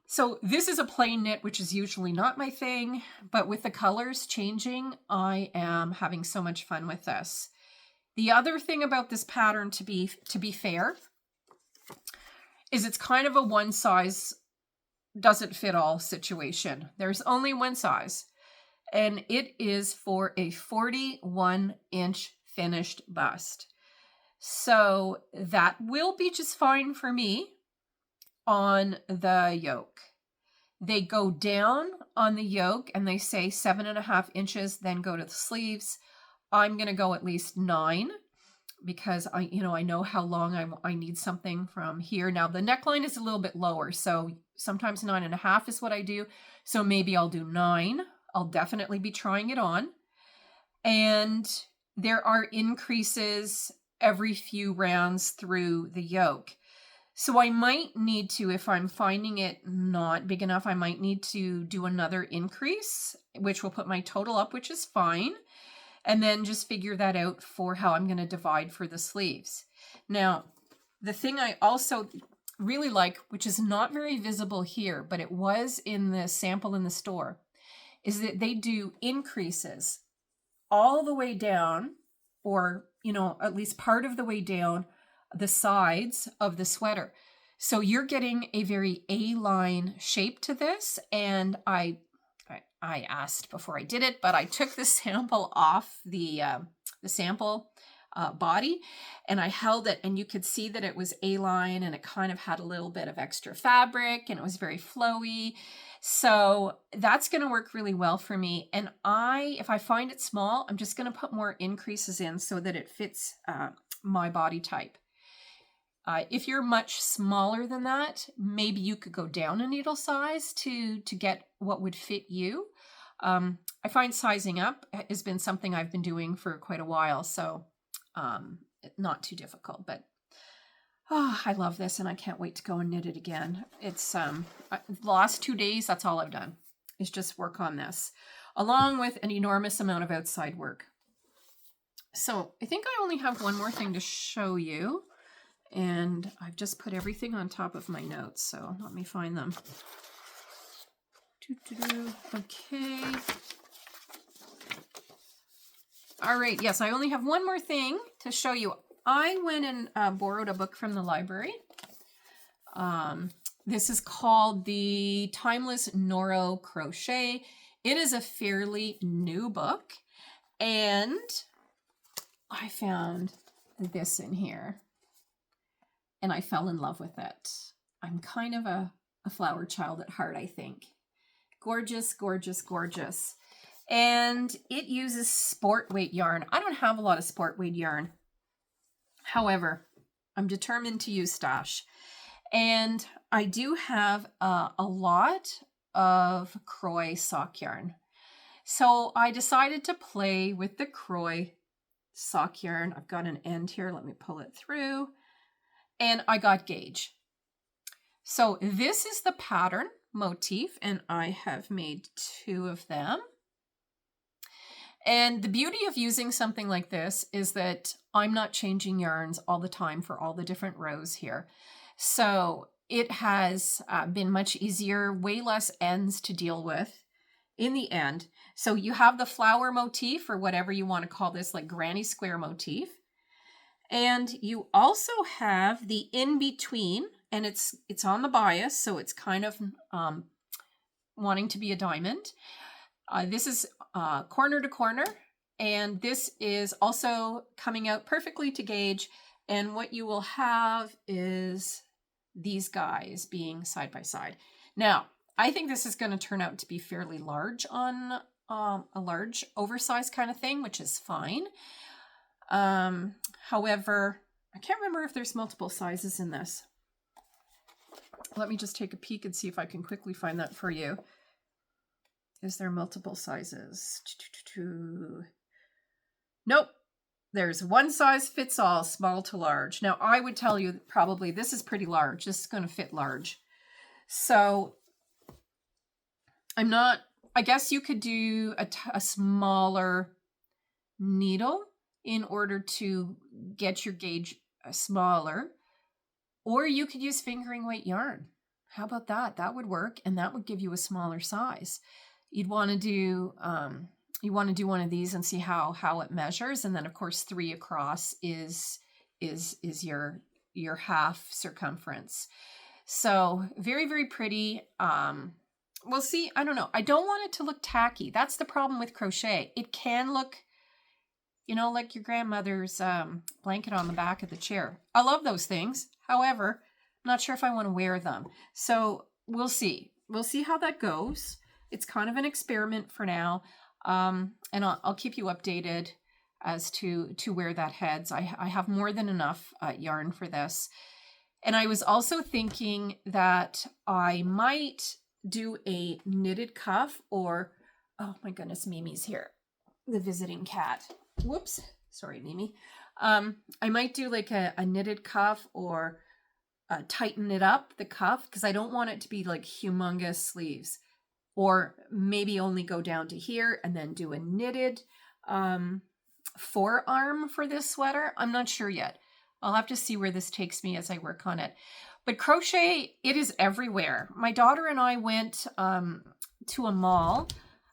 So this is a plain knit, which is usually not my thing, but with the colors changing, I am having so much fun with this. The other thing about this pattern, to be fair, is it's kind of a one size doesn't fit all situation. There's only one size, and it is for a 41-inch finished bust. So that will be just fine for me on the yoke. They go down on the yoke and they say 7.5 inches, then go to the sleeves. I'm going to go at least 9 because I know how long I need something from here. Now the neckline is a little bit lower, so sometimes 9.5 is what I do. So maybe I'll do 9. I'll definitely be trying it on. And there are increases every few rounds through the yoke. So I might need to, if I'm finding it not big enough, I might need to do another increase, which will put my total up, which is fine. And then just figure that out for how I'm going to divide for the sleeves. Now, the thing I also really like, which is not very visible here, but it was in the sample in the store, is that they do increases all the way down, or, at least part of the way down the sides of the sweater. So you're getting a very A-line shape to this. And I asked before I did it, but I took the sample off the sample body and I held it, and you could see that it was A-line and it kind of had a little bit of extra fabric and it was very flowy. So that's going to work really well for me. And if I find it small, I'm just going to put more increases in so that it fits my body type. If you're much smaller than that, maybe you could go down a needle size to get what would fit you. I find sizing up has been something I've been doing for quite a while, so not too difficult. But I love this, and I can't wait to go and knit it again. It's the last 2 days, that's all I've done, is just work on this, along with an enormous amount of outside work. So I think I only have one more thing to show you. And I've just put everything on top of my notes, so let me find them. Okay. All right, yes, I only have one more thing to show you. I went and borrowed a book from the library. This is called the Timeless Noro Crochet. It is a fairly new book, and I found this in here. And I fell in love with it. I'm kind of a flower child at heart, I think. Gorgeous, gorgeous, gorgeous. And it uses sport weight yarn. I don't have a lot of sport weight yarn. However, I'm determined to use stash. And I do have a lot of Croy sock yarn. So I decided to play with the Croy sock yarn. I've got an end here. Let me pull it through. And I got gauge. So this is the pattern motif, and I have made 2 of them. And the beauty of using something like this is that I'm not changing yarns all the time for all the different rows here. So it has been much easier, way less ends to deal with in the end. So you have the flower motif, or whatever you want to call this, like granny square motif. And you also have the in-between, and it's on the bias, so it's kind of wanting to be a diamond. This is corner to corner, and this is also coming out perfectly to gauge. And what you will have is these guys being side by side. Now, I think this is going to turn out to be fairly large on a large oversized kind of thing, which is fine. However, I can't remember if there's multiple sizes in this. Let me just take a peek and see if I can quickly find that for you. Is there multiple sizes? Nope. There's one size fits all, small to large. Now, I would tell you that probably this is pretty large. This is going to fit large. So I guess you could do a smaller needle in order to get your gauge smaller, or you could use fingering weight yarn. How about that? That would work, and that would give you a smaller size. You'd want to do one of these and see how it measures, and then of course 3 across is your half circumference. So very, very pretty. We'll see. I don't know. I don't want it to look tacky. That's the problem with crochet. It can look, you know, like your grandmother's blanket on the back of the chair. I love those things. However, I'm not sure if I want to wear them. So we'll see. We'll see how that goes. It's kind of an experiment for now. And I'll keep you updated as to where that heads. I have more than enough yarn for this. And I was also thinking that I might do a knitted cuff, or, oh my goodness, Mimi's here, the visiting cat. Whoops. Sorry, Mimi. I might do like a knitted cuff, or tighten it up, the cuff, because I don't want it to be like humongous sleeves. Or maybe only go down to here and then do a knitted forearm for this sweater. I'm not sure yet. I'll have to see where this takes me as I work on it. But crochet, it is everywhere. My daughter and I went to a mall.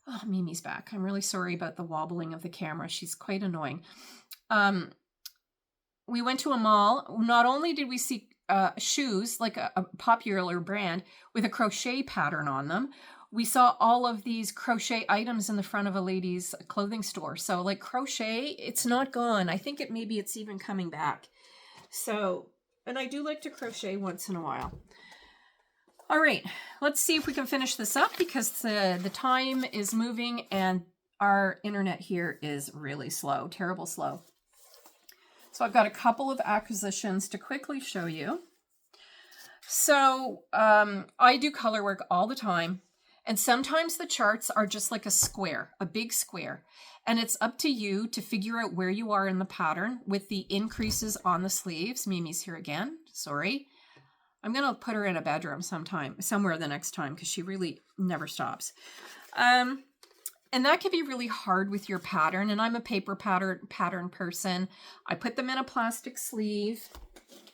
Oh, Mimi's back. I'm really sorry about the wobbling of the camera. She's quite annoying. We went to a mall. Not only did we see shoes, like a popular brand, with a crochet pattern on them, we saw all of these crochet items in the front of a ladies' clothing store. So like crochet, it's not gone. I think maybe it's even coming back. So, and I do like to crochet once in a while. All right, let's see if we can finish this up, because the time is moving and our internet here is really slow, terrible slow. So I've got a couple of acquisitions to quickly show you. So I do color work all the time. And sometimes the charts are just like a square, a big square. And it's up to you to figure out where you are in the pattern with the increases on the sleeves. Mimi's here again, sorry. I'm gonna put her in a bedroom somewhere the next time, because she really never stops. And that can be really hard with your pattern. And I'm a paper pattern person. I put them in a plastic sleeve.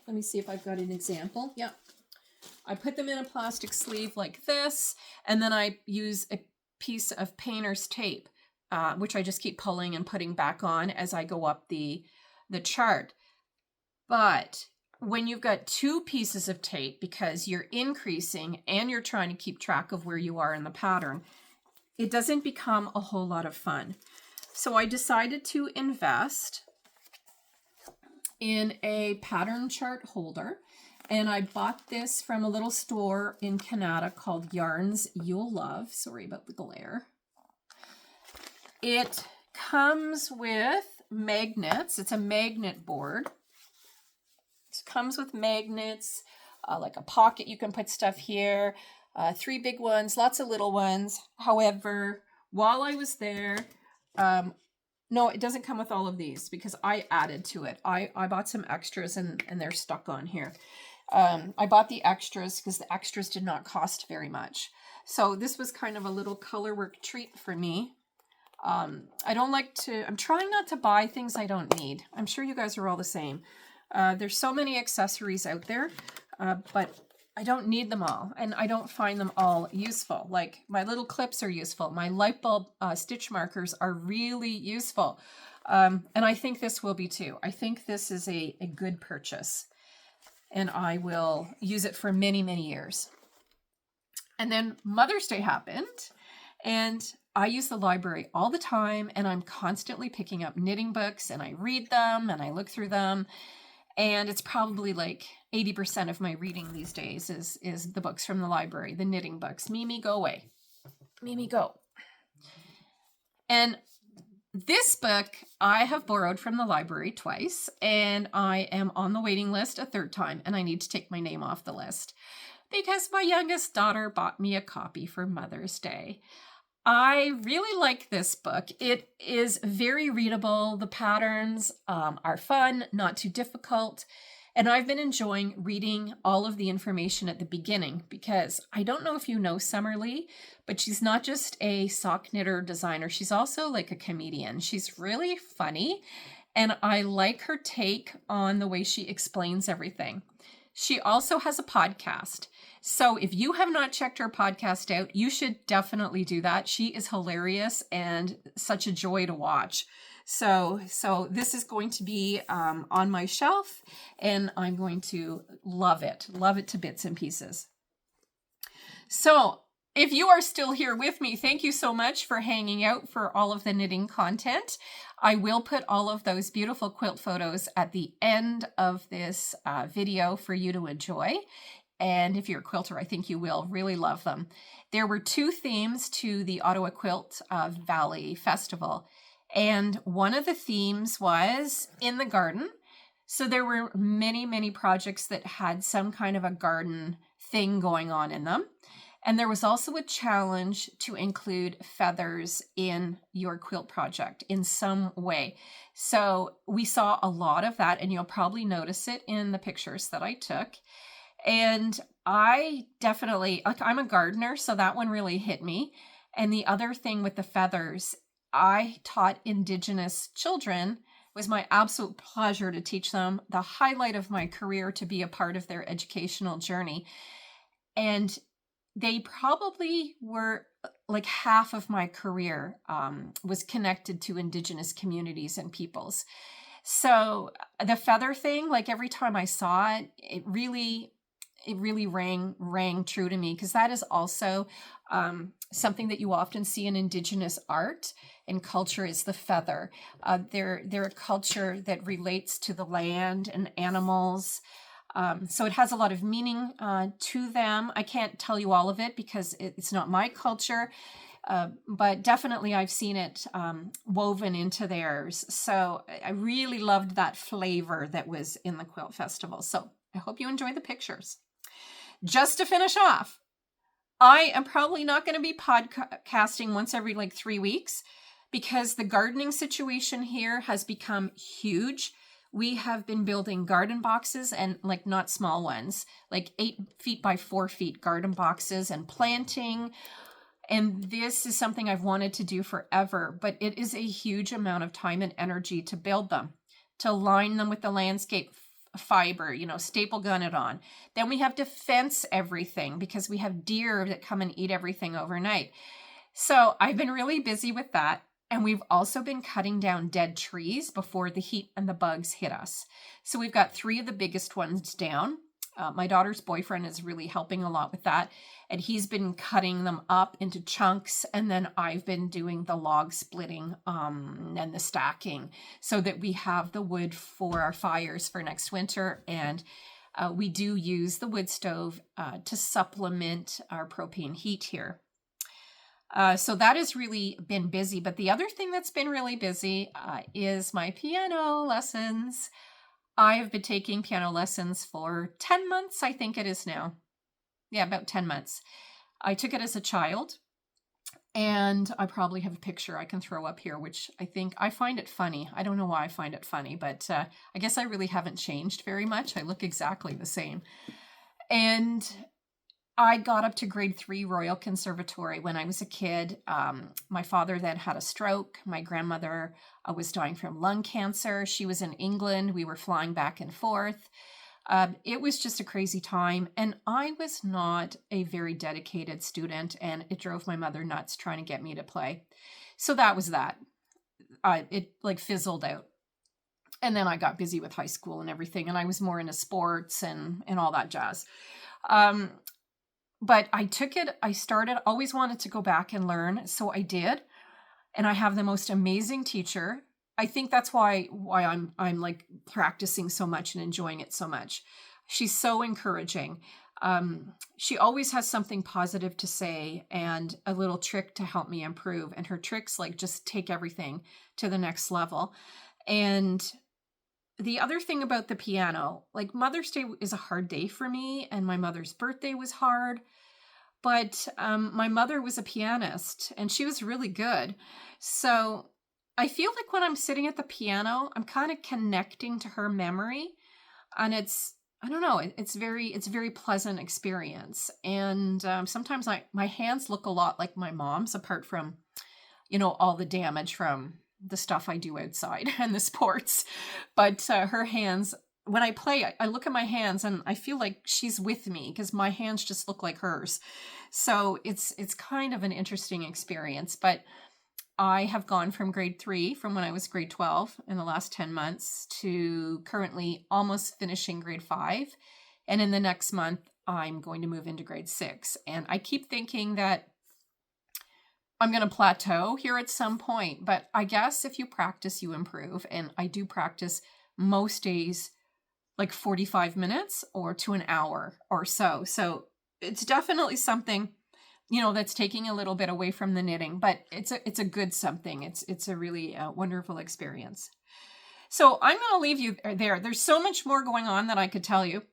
Let me see if I've got an example. Yeah. I put them in a plastic sleeve like this, and then I use a piece of painter's tape, which I just keep pulling and putting back on as I go up the chart. But when you've got 2 pieces of tape, because you're increasing and you're trying to keep track of where you are in the pattern, it doesn't become a whole lot of fun. So I decided to invest in a pattern chart holder. And I bought this from a little store in Canada called Yarns You'll Love. Sorry about the glare. It comes with magnets. It's a magnet board. It comes with magnets, like a pocket. You can put stuff here. 3 big ones, lots of little ones. However, while I was there, no, it doesn't come with all of these because I added to it. I bought some extras and they're stuck on here. I bought the extras because the extras did not cost very much. So this was kind of a little color work treat for me. I'm trying not to buy things I don't need. I'm sure you guys are all the same. There's so many accessories out there, but I don't need them all, and I don't find them all useful. Like my little clips are useful. My light bulb stitch markers are really useful. And I think this will be too. I think this is a good purchase, and I will use it for many, many years. And then Mother's Day happened, and I use the library all the time, and I'm constantly picking up knitting books, and I read them and I look through them. And it's probably like 80% of my reading these days is the books from the library, the knitting books. Mimi, go away. Mimi, go. And this book I have borrowed from the library twice, and I am on the waiting list a third time, and I need to take my name off the list because my youngest daughter bought me a copy for Mother's Day. I really like this book. It is very readable. The patterns are fun, not too difficult. And I've been enjoying reading all of the information at the beginning because I don't know if you know Summerlee, but she's not just a sock knitter designer. She's also like a comedian. She's really funny, and I like her take on the way she explains everything. She also has a podcast. So if you have not checked her podcast out, you should definitely do that. She is hilarious and such a joy to watch. So this is going to be on my shelf, and I'm going to love it to bits and pieces. So if you are still here with me, thank you so much for hanging out for all of the knitting content. I will put all of those beautiful quilt photos at the end of this video for you to enjoy. And if you're a quilter, I think you will really love them. There were 2 themes to the Ottawa Quilt Valley Festival. And one of the themes was in the garden. So there were many, many projects that had some kind of a garden thing going on in them. And there was also a challenge to include feathers in your quilt project in some way. So we saw a lot of that, and you'll probably notice it in the pictures that I took. And I definitely, like, I'm a gardener, so that one really hit me. And the other thing with the feathers, I taught Indigenous children. It was my absolute pleasure to teach them, the highlight of my career, to be a part of their educational journey. And they probably were like half of my career was connected to Indigenous communities and peoples. So the feather thing, like every time I saw it, it really rang true to me, because that is also something that you often see in Indigenous art and culture is the feather. They're a culture that relates to the land and animals. So it has a lot of meaning to them. I can't tell you all of it because it's not my culture, but definitely I've seen it woven into theirs. So I really loved that flavor that was in the Quilt Festival. So I hope you enjoy the pictures. Just to finish off, I am probably not going to be podcasting once every 3 weeks because the gardening situation here has become huge. We have been building garden boxes, and not small ones, 8 feet by 4 feet garden boxes, and planting. And this is something I've wanted to do forever, but it is a huge amount of time and energy to build them, to line them with the landscape fiber, staple gun it on. Then we have to fence everything because we have deer that come and eat everything overnight. So I've been really busy with that. And we've also been cutting down dead trees before the heat and the bugs hit us. So we've got 3 of the biggest ones down. My daughter's boyfriend is really helping a lot with that. And he's been cutting them up into chunks. And then I've been doing the log splitting and the stacking so that we have the wood for our fires for next winter. And we do use the wood stove to supplement our propane heat here. So that has really been busy. But the other thing that's been really busy is my piano lessons. I have been taking piano lessons for 10 months, I think it is now. Yeah, about 10 months. I took it as a child, and I probably have a picture I can throw up here, which I find it funny. I don't know why I find it funny, but I guess I really haven't changed very much. I look exactly the same. And I got up to grade 3 Royal Conservatory when I was a kid. My father then had a stroke. My grandmother was dying from lung cancer. She was in England. We were flying back and forth. It was just a crazy time. And I was not a very dedicated student, and it drove my mother nuts trying to get me to play. So that was that. It fizzled out. And then I got busy with high school and everything, and I was more into sports and all that jazz. but I took it, I started, always wanted to go back and learn. So I did. And I have the most amazing teacher. I think that's why I'm like practicing so much and enjoying it so much. She's so encouraging. She always has something positive to say and a little trick to help me improve. And her tricks like just take everything to the next level. And the other thing about the piano, like Mother's Day is a hard day for me, and my mother's birthday was hard. But my mother was a pianist and she was really good. So I feel like when I'm sitting at the piano, I'm kind of connecting to her memory, and it's, I don't know, it's a very pleasant experience. And sometimes my hands look a lot like my mom's, apart from, you know, all the damage from the stuff I do outside and the sports. But her hands, when I play, I look at my hands and I feel like she's with me because my hands just look like hers. So it's kind of an interesting experience. But I have gone from grade 3, from when I was grade 12 in the last 10 months, to currently almost finishing grade 5. And in the next month, I'm going to move into grade 6. And I keep thinking that I'm going to plateau here at some point. But I guess if you practice, you improve. And I do practice most days like 45 minutes or to an hour or so. So it's definitely something, you know, that's taking a little bit away from the knitting, but it's a good something. It's a really wonderful experience. So I'm going to leave you there. There's so much more going on that I could tell you,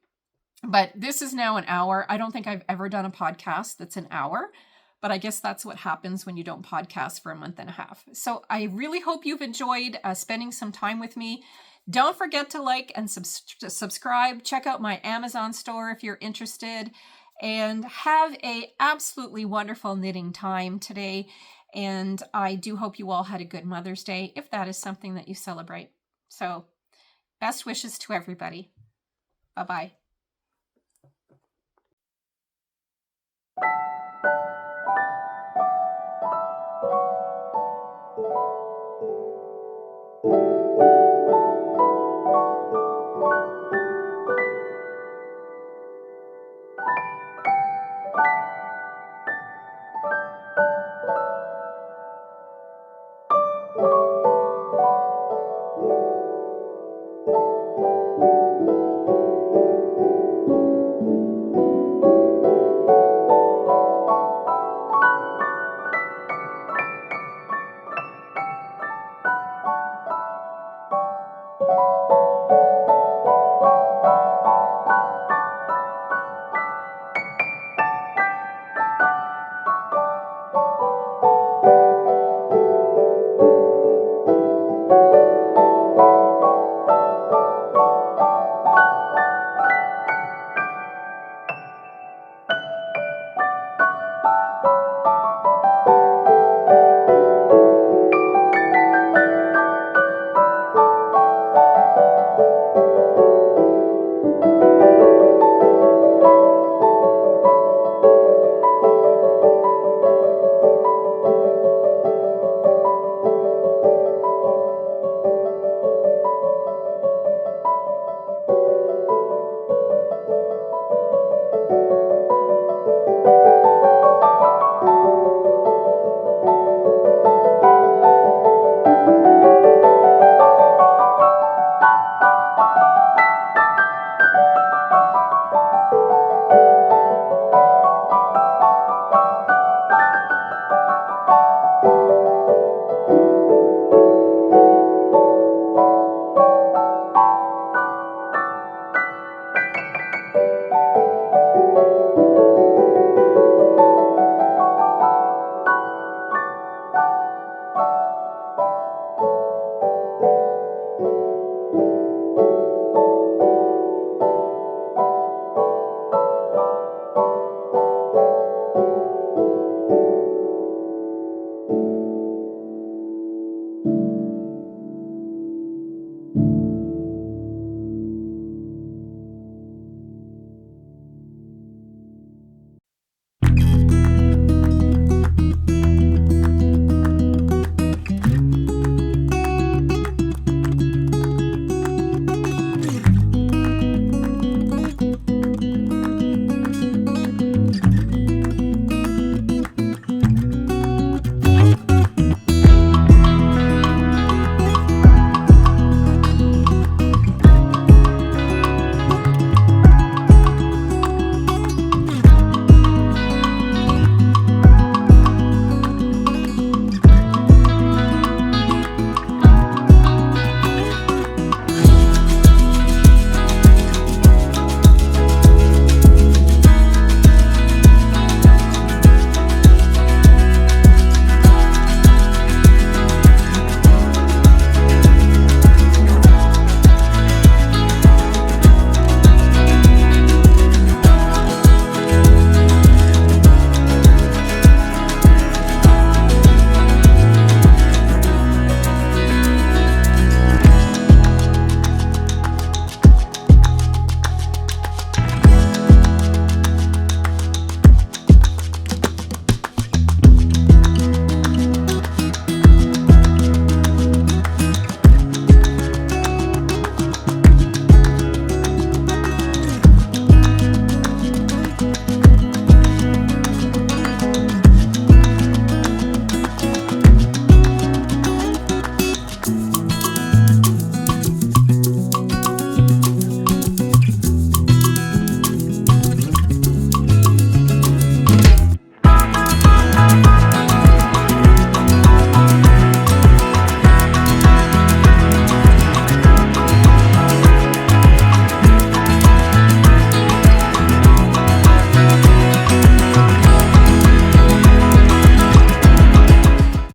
but this is now an hour. I don't think I've ever done a podcast that's an hour, but I guess that's what happens when you don't podcast for a month and a half. So I really hope you've enjoyed spending some time with me. Don't forget to like and subscribe. Check out my Amazon store if you're interested, and have a absolutely wonderful knitting time today. And I do hope you all had a good Mother's Day, if that is something that you celebrate. So best wishes to everybody. Bye-bye.